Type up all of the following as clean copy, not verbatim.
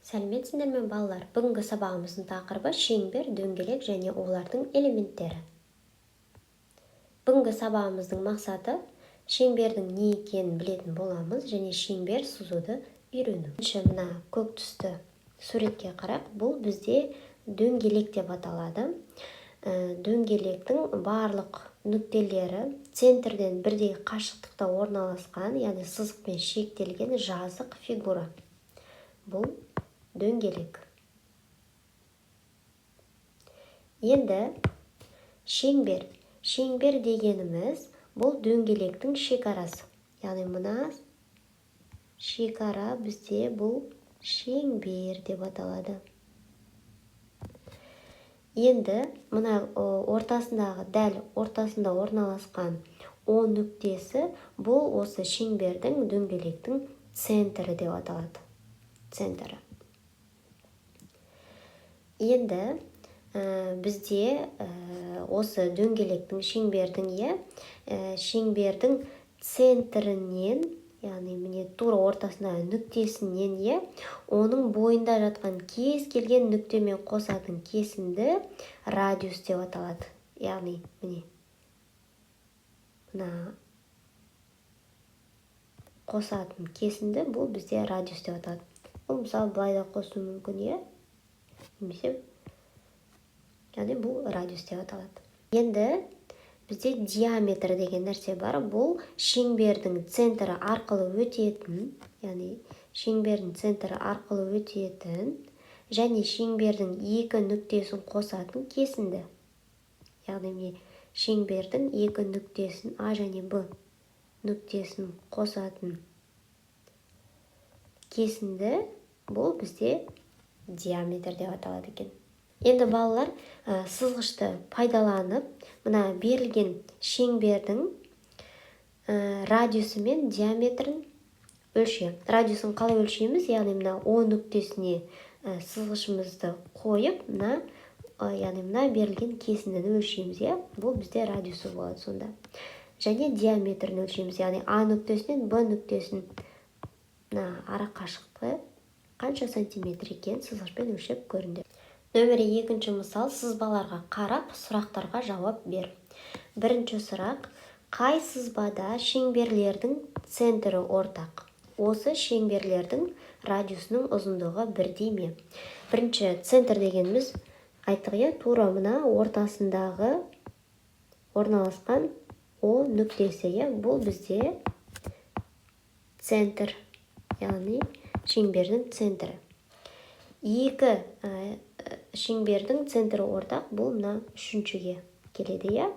Сәлеметсіңдер ме балалар? Бүгінгі сабағымыздың тақырыбы шеңбер, дөңгелек және олардың элементтері. Бүгінгі сабағымыздың мақсаты шеңбердің не екенін білетін боламыз және шеңбер сызуды үйрену. Мына көк түсті суретке қарап, бұл бізде дөңгелек деп аталады. Дөңгелектің барлық нүктелері центрден бірдей қашықтықта орналасқан, яғни сызықпен шектелген жазық фигура. Бұл дөңгелек. Енді шеңбер. Шеңбер дегеніміз бұл дөңгелектің шекарасы. Яғни мына шекара бізде бұл шеңбер деп аталады. Енді мына ортасындағы, дәл ортасында орналасқан О нүктесі бұл осы шеңбердің, дөңгелектің центрі деп аталады. Центрі. Енді бізде осы дөңгелектің шеңбердің центрінен, яғни міне тура ортасындағы нүктесінен оның бойында жатқан кез келген нүктемен қосатын кесінді радиус деп аталады. Яғни міне мына қосатын кесінді бұл бізде радиус деп аталады. Бұл мысалы былай да қосу мүмкін, немесе яғни бұл радиус деп аталады. Енді бізде диаметр деген нәрсе бар. Бұл шеңбердің центрі арқылы өтетін, яғни шеңбердің центрі арқылы өтетін және шеңбердің екі нүктесін қосатын кесінді. Яғни міне шеңбердің екі нүктесін, А және Б нүктесін қосатын кесінді бұл бізде диаметр деп аталады екен. Енді балалар сызғышты пайдаланып, мына берілген шеңбердің радиусы мен диаметрін өлшеу. Радиусын қалай өлшейміз? Яғни мына О нүктесіне сызғышымызды қойып, яғни мына берілген кесіндіні өлшейміз. Бұл бізде радиусы болады сонда. Және диаметрін өлшейміз. Яғни А нүктесінен Б нүктесін ара қашықтығы қанша сантиметр екен сызғышпен өлшеп көріңдер. Нөмірі 2-ші мысал, сызбаларға қарап сұрақтарға жауап бер. Бірінші сұрақ: қай сызбада шеңберлердің центрі ортақ? Осы шеңберлердің радиусының ұзындығы бірдей ме? Бірінші центр дегеніміз айттық, тура мына ортасындағы орналасқан О нүктесі, бұл бізде центр, яғни шеңбердің центрі. Екі шеңбердің центрі ортақ, бұл мына үшіншіге келеді,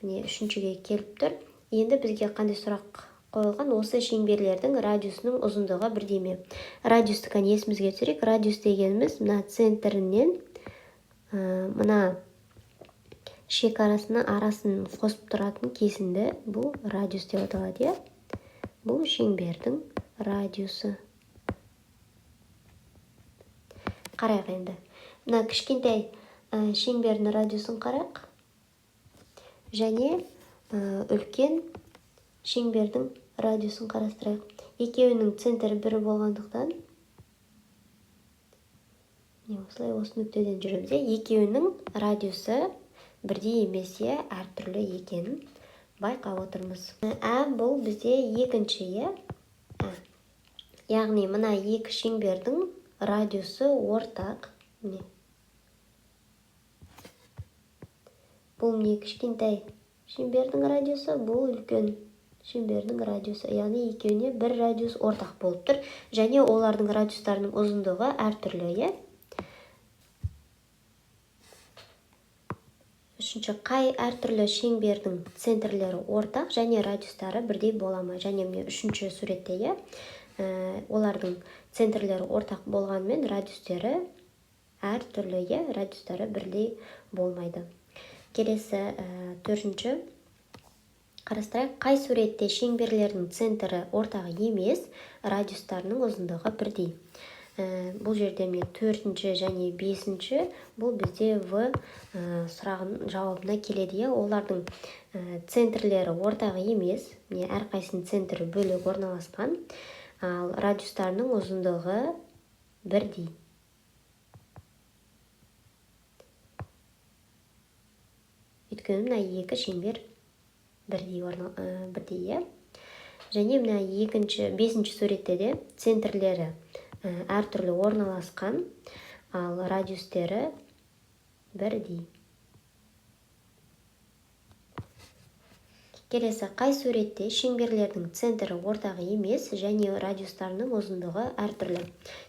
Міне үшіншіге келіп тұр. Енді бізге қандай сұрақ қойылған? Осы шеңберлердің радиусының ұзындығы бірдей ме? Радиусты есімізге түсірейік. Радиус дегеніміз мына центрінен мына шекарасына арасын қосып тұратын кесінді, бұл радиус деп аталады, Бұл шеңбердің радиусы. Қарайық енді. Мына кішкентай шеңбердің радиусын қарайық. Және үлкен шеңбердің радиусын қарастырайық. Екеуінің центрі бірі болғандықтан, осылай осы нүктеден жүреміз. Екеуінің радиусы бірдей емес, әртүрлі екенін байқап отырмыз. Бұл бізде екінші, яғни мына екі шеңбердің радиусы ортақ. Бұл не кішкентай шеңбердің радиусы, бұл үлкен шеңбердің радиусы. Яғни екеуіне бір радиус ортақ болып тұр. Және олардың радиустарының ұзындығы әртүрлі, Үшінші, қай әртүрлі шеңбердің центрлері ортақ және радиустары бірдей бола ма? Және үшінші суретте, олардың центрлері ортақ болғанымен радиустары әртүрлі, радиустары бірдей болмайды. Келесі төртінші қарастырайық. Қай суретте шеңберлердің центрі ортақ емес, радиустарының ұзындығы бірдей? Бұл жерде төртінші және бесінші, бұл бізде В сұрағының жауабына келеді. Олардың центрлері ортақ емес, әрқайсының центрі бөлек орналасқан. Ал радиустарының ұзындығы бірдей. Өйткені мына екі шеңбер бірдей, Және мына бесінші суретте де центрлері әртүрлі орналасқан, ал радиустері бірдей. Келесі, қай суретте шеңберлердің центрі ортақ емес және радиустарының ұзындығы әртүрлі.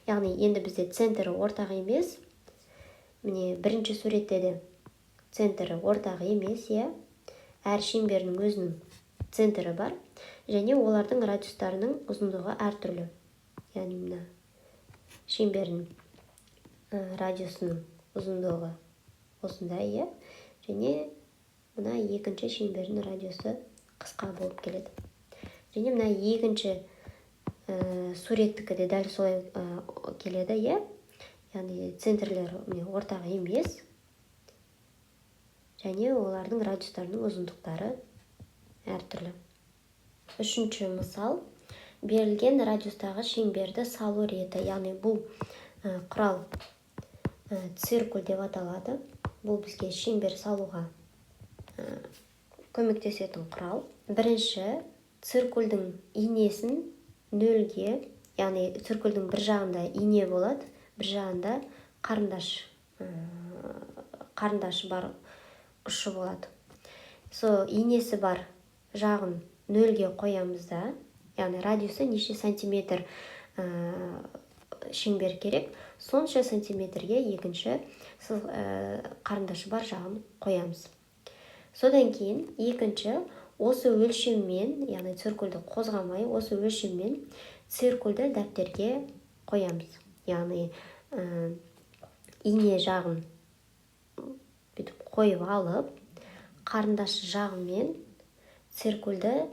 Яғни, енді бізде центрі ортақ емес. Міне, бірінші суретте де центрі ортақ емес, әр шеңбердің өзінің центрі бар, және олардың радиустарының ұзындығы әртүрлі. Яғни, мына шеңбердің радиусының ұзындығы осындай, және мына екінші шеңбердің радиусы қысқа болып келеді. Және мына екінші суреттікі де дәл солай келеді, Яғни центрлері ортақ емес, және олардың радиустарының ұзындықтары әртүрлі. Үшінші мысал, берілген радиустағы шеңберді салу реті. Яғни бұл құрал циркуль деп аталады. Бұл бізге шеңбер салуға көмектесетін құрал. Бірінші, циркульдің инесін нөлге, яғни циркульдің бір жағында ине болады, бір жағында қарындашы бар ұшы болады. Инесі бар жағын нөлге қоямыз да, яғни радиусы неше сантиметр шеңбер керек, сонша сантиметрге екінші қарындашы бар жағын қоямыз. Содан кейін екінші, осы өлшеммен, яғни циркульді қозғамай, осы өлшеммен циркульді дәптерге қоямыз. Яғни ине жағын қойып алып, қарындашы жағымен циркульді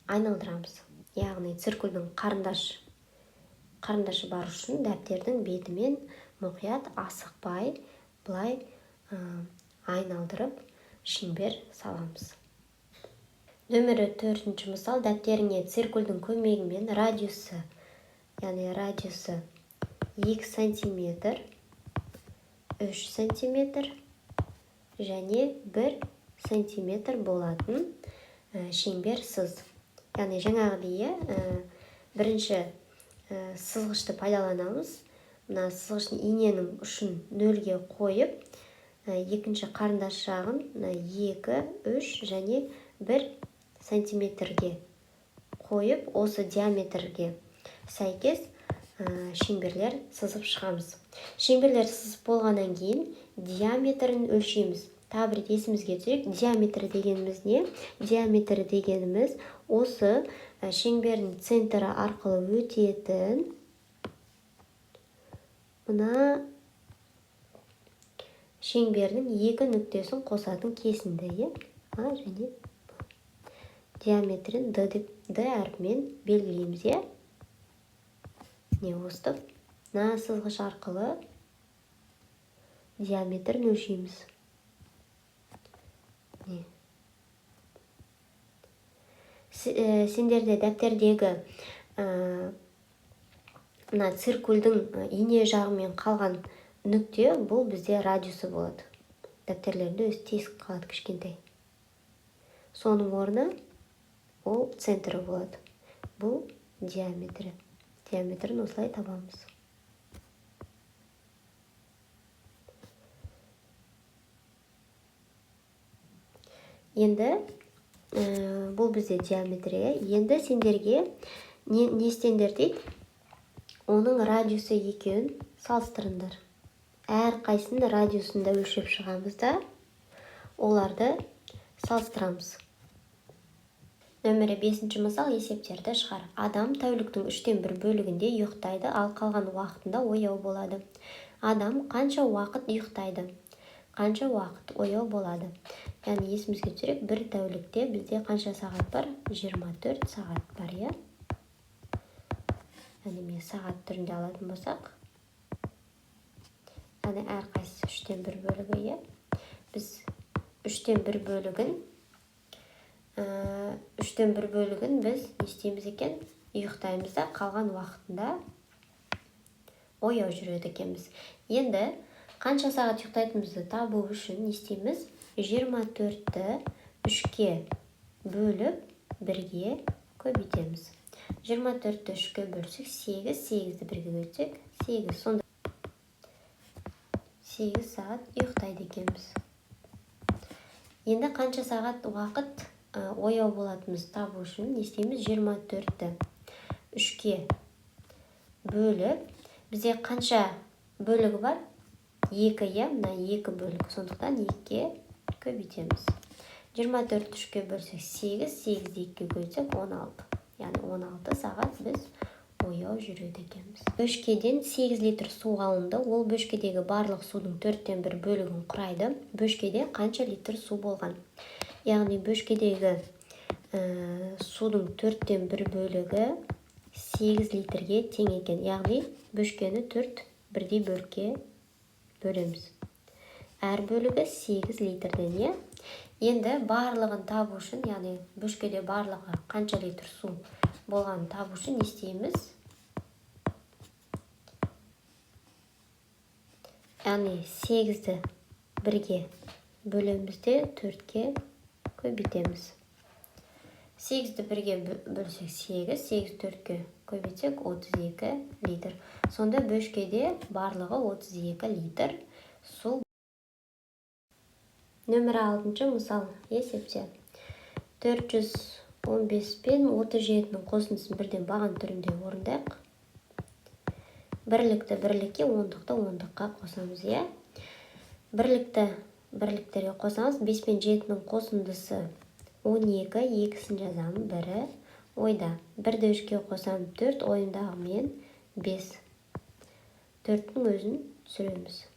айналдырамыз. Яғни циркульдің қарындашы бар үшін дәптердің бетімен мұқият асықпай былай айналдырып шеңбер саламыз. Нөмірі 4-ші мысал, дәптеріңе циркульдің көмегімен радиусы 2 сантиметр, 3 сантиметр және 1 сантиметр болатын шеңбер сыз. Яғни жаңағыдай бірінші сызғышты пайдаланамыз. Мына сызғыштың иненің ұшын нөлге қойып, екінші қарындаш жағын 2, 3 және 1 сантиметрге қойып, осы диаметрге сәйкес шеңберлер сызып шығамыз. Шеңберлер сызып болғаннан кейін диаметрін өлшейміз. Тағы бір есімізге түсірейік, диаметр дегеніміз не? Диаметр дегеніміз осы шеңбердің центрі арқылы өтетін мына шеңбердің екі нүктесін қосатын кесінді, және диаметрін D әрпімен белгілейміз, не өстіп, мына сызғыш арқылы диаметрін өлшейміз. Сендерде дәптердегі мына циркульдің ине жағымен қалған нүкте, бұл бізде радиусы болады. Дәптерлерінде өз тесік қалады кішкентай. Соның орны ол центрі болады. Бұл диаметрі. Диаметрін осылай табамыз. Енді бұл бізде диаметрия. Енді сендерге не істеңдер дейді? Оның радиусы екеуін салыстырыңдар. Әр қайсының радиусында өлшеп шығамыз да, оларды салыстырамыз. Нөмірі 5-ші мысал, есептерді шығар. Адам тәуліктің 1/3 бөлігінде ұйықтайды, ал қалған уақытында ояу болады. Адам қанша уақыт ұйықтайды? Қанша уақыт ояу болады? Яғни есімізге түсірек, бір тәулікте бізде қанша сағат бар? 24 сағат бар, Яғни сағат түрінде алатын болсақ, яғни әр қайсысы 3/1 бөлігі, Біз 3/1 бөлігін біз не істейміз екен? ұйықтаймыз да қалған уақытында ояу жүреді екенбіз. Енді қанша сағат ұйықтайтынымызды табу үшін не істейміз? 24-ті 3-ке бөліп 1-ге көбейтеміз. 24-ті 3-ке бөлсек 8, 8-ді 1-ге бөлсек 8. Сонда 8 сағат ұйықтайды екенбіз. Енді қанша сағат уақыт ояу болатынымызды табу үшін не істейміз? 24-ті 3-ке бөліп, бізде қанша бөлігі бар? 2, мына 2 бөлігі. Сондықтан 2-ке көбейтеміз. 24-ті 3-ке бөлсек 8, 8-ді 2-ге көбейтсек 16. Яғни 16 сағат біз ояу жүреді екенбіз. Бөшкеден 8 литр су алынды. Ол бөшкедегі барлық судың 4-тен 1 бөлігін құрайды. Бөшкеде қанша литр су болған? Яғни бөшкедегі судың 4-тен 1 бөлігі 8 литрге тең екен. Яғни бөшкені 4 бірдей бөлікке бөлеміз. Әр бөлігі 8 литрден. Енді барлығын табу үшін, яғни бөшкеде барлығы қанша литр су болғанын табу үшін не істейміз? Яғни 8-ді 1-ге бөлеміз де 4-ке көбейтеміз. 8-ді 1-ге бөлсек 8, 8 4-ке көбейтсек 32 литр. Сонда бөшкеде барлығы 32 литр су. Нөмір 6-шы мысал есепте. 415 пен 37-нің қосындысын бірден баған түрінде орындайық. Бірлікті бірлікке, ондықты ондыққа қосамыз. Бірліктерге қосамыз. 5 пен 7-нің қосындысы 12, екісін жазамын, бірі ойда. 1-ді 3-ке қосам 4, ойымдағы мен 5. 4-дің өзін сүреміз.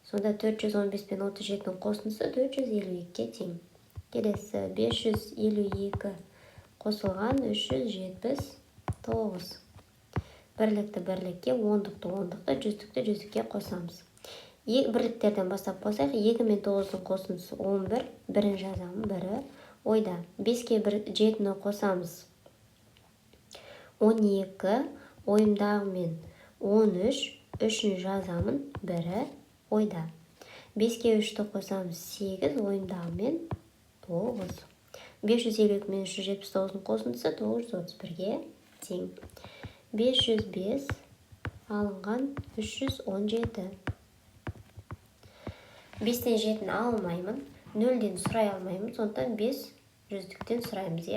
Сонда 415 пен 37-нің қосындысы 452-ке тең. Келесі 552 қосылған 379. Бірлікті бірлікке, ондықты ондықты, жүздікті жүздікке қосамыз. Бірліктерден бастап қосайық. 2 мен 9-ның қосындысы 11, бірін жазамын, бірі ойда. 5-ке 7-ні қосамыз 12, ойымдағы мен 13, 3-ін жазамын, бірі ойда. 5-ке 3-ті қосамыз 8, ойымдағы мен 9. 552 мен 379-ның қосындысы 931-ге тең. 505 алынған 317. 5-тен 7-ні алмаймын, 0-ден сұрай алмаймын, сондықтан 5 жүздіктен сұраймыз.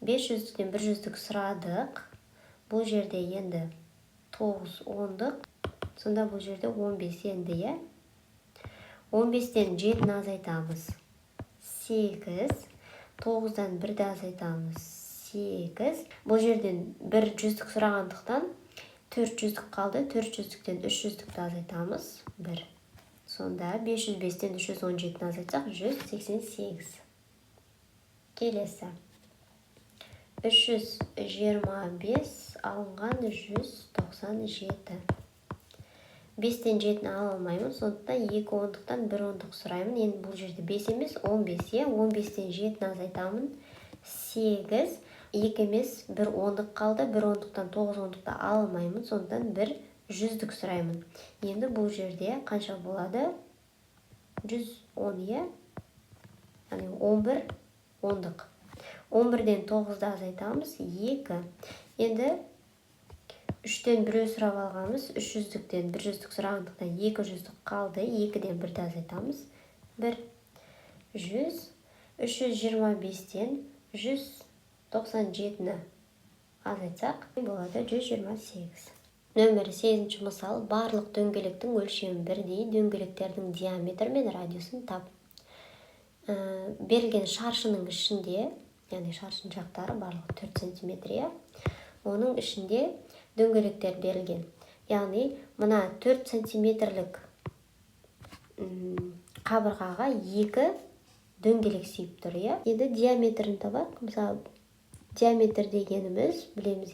5 жүздіктен 1 жүздік сұрадық. Бұл жерде енді 9 ондық, сонда бұл жерде 15 енді. 15-тен 7-ні азайтамыз 8, 9-дан 1-ді азайтамыз 8. Бұл жерден 1 жүздік сұрағандықтан 4 жүздік қалды. 4 жүздіктен 3 жүздікті азайтамыз 1. Сонда 505-тен 317-ні азайтсақ 188. Келесі 325 алынған 197. 5-тен 7-ні ала алмаймын, сондықтан 2 ондықтан 1 ондық сұраймын. Енді бұл жерде 5 емес 15. 15-тен 7-ні азайтамын 8. 2 емес 1 ондық қалды. 1 ондықтан 9 ондықты ала алмаймын, сондықтан 1 жүздік сұраймын. Енді бұл жерде қанша болады? 110, яғни 11 ондық. 11-ден 9-ды азайтамыз 2. Енді 3-тен 1 сұрап алғанымыз 3 жүздіктен 1 жүздік сұрағандықтан 2 жүздік қалды. 2-ден 1-ді азайтамыз 1. 100. 325-тен 197-ні азайтсақ болады 128. Нөмір 8-ші мысал. Барлық дөңгелектің өлшемі бірдей. Дөңгелектердің диаметрі мен радиусын тап. Берілген шаршының ішінде, яғни шаршының жақтары барлығы 4 см. Оның ішінде дөңгелектер берілген. Яғни мына 4 см-лік қабырғаға 2 дөңгелек сүйіп тұр. Енді диаметрін табайық. Мысалы, диаметр дегеніміз білеміз,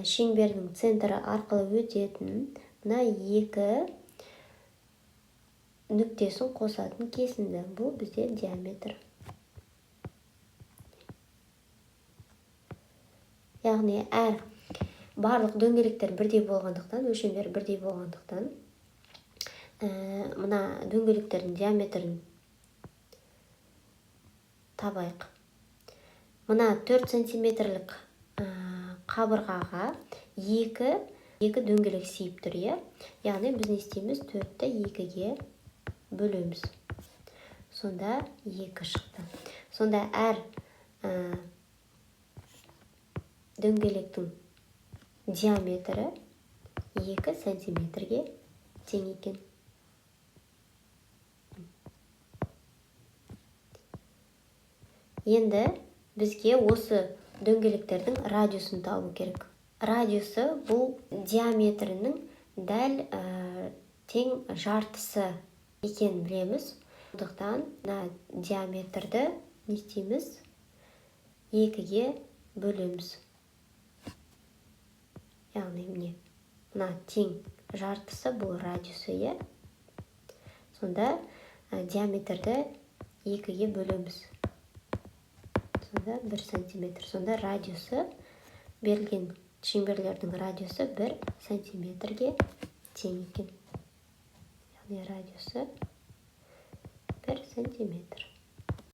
шеңбердің центрі арқылы өтетін мына 2 нүктесін қосатын кесінді. Бұл бізде диаметр. яғни әр барлық дөңгелектер бірдей болғандықтан, өлшемдері бірдей болғандықтан, мына дөңгелектердің диаметрін табайық. Мына 4 сантиметрлік қабырғаға екі дөңгелек сүйіп тұр, яғни біз не істейміз? 4-ті 2-ге бөлеміз. Сонда 2 шықты. Сонда әр дөңгелектің диаметрі 2 сантиметрге тең екен. Енді бізге осы дөңгелектердің радиусын табу керек. Радиусы бұл диаметрінің дәл тең жартысы екенін білеміз. Сондықтан диаметрді не істейміз? 2-ге бөлеміз. Яғни міне, мына тең жартысы бұл радиусы, Сонда диаметрді 2-ге бөлеміз. Сонда 1 сантиметр. Сонда радиусы, берілген шеңберлердің радиусы 1 сантиметрге тең екен. Яғни радиусы 1 сантиметр.